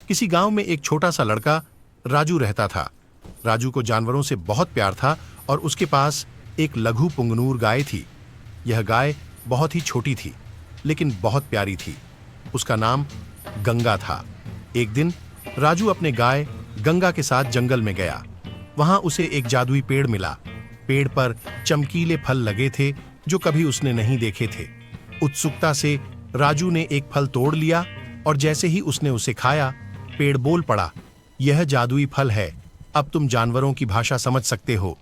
किसी गांव में एक छोटा सा लड़का राजू रहता था। राजू को जानवरों से बहुत प्यार था और उसके पास एक लघु पुंगनूर गाय थी। यह गाय बहुत ही छोटी थी लेकिन बहुत प्यारी थी। उसका नाम गंगा था। एक दिन राजू अपने गाय गंगा के साथ जंगल में गया। वहां उसे एक जादुई पेड़ मिला। पेड़ पर चमकीले फल लगे थे जो कभी उसने नहीं देखे थे। उत्सुकता से राजू ने एक फल तोड़ लिया और जैसे ही उसने उसे खाया, पेड़ बोल पड़ा, यह जादुई फल है, अब तुम जानवरों की भाषा समझ सकते हो।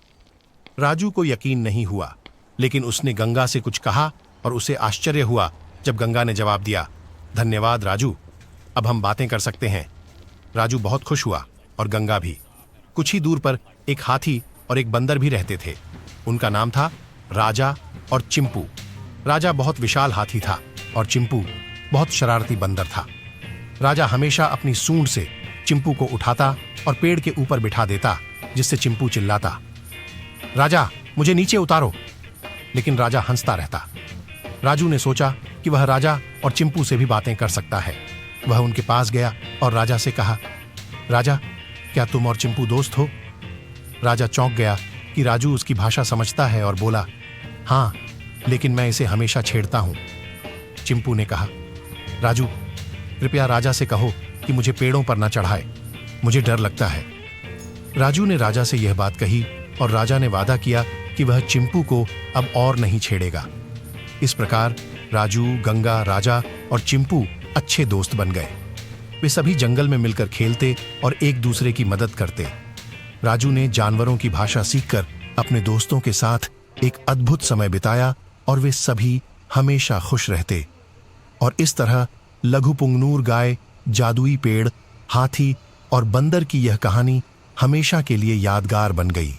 राजू को यकीन नहीं हुआ, लेकिन उसने गंगा से कुछ कहा और उसे आश्चर्य हुआ जब गंगा ने जवाब दिया, धन्यवाद राजू, अब हम बातें कर सकते हैं। राजू बहुत खुश हुआ और गंगा भी। कुछ ही दूर पर एक हाथी और एक बंदर भी रहते थे। उनका नाम था राजा और चिंपू। राजा बहुत विशाल हाथी था और चिंपू बहुत शरारती बंदर था। राजा हमेशा अपनी सूंड से चिंपू को उठाता और पेड़ के ऊपर बिठा देता, जिससे चिंपू चिल्लाता, राजा मुझे नीचे उतारो। लेकिन राजा हंसता रहता। राजू ने सोचा कि वह राजा और चिंपू से भी बातें कर सकता है। वह उनके पास गया और राजा से कहा, राजा क्या तुम और चिंपू दोस्त हो? राजा चौंक गया कि राजू उसकी भाषा समझता है और बोला, हाँ, लेकिन मैं इसे हमेशा छेड़ता हूं। चिंपू ने कहा, राजू कृपया राजा से कहो कि मुझे पेड़ों पर न चढ़ाए, मुझे डर लगता है। राजू ने राजा से यह बात कही और राजा ने वादा किया कि वह चिंपू को अब और नहीं छेड़ेगा। इस प्रकार राजू, गंगा, राजा और चिंपू अच्छे दोस्त बन गए। वे सभी जंगल में मिलकर खेलते और एक दूसरे की मदद करते। राजू ने जानवरों की भाषा सीखकर अपने दोस्तों के साथ एक अद्भुत समय बिताया और वे सभी हमेशा खुश रहते। और इस तरह लघु पुंगनूर गाय, जादुई पेड़, हाथी और बंदर की यह कहानी हमेशा के लिए यादगार बन गई।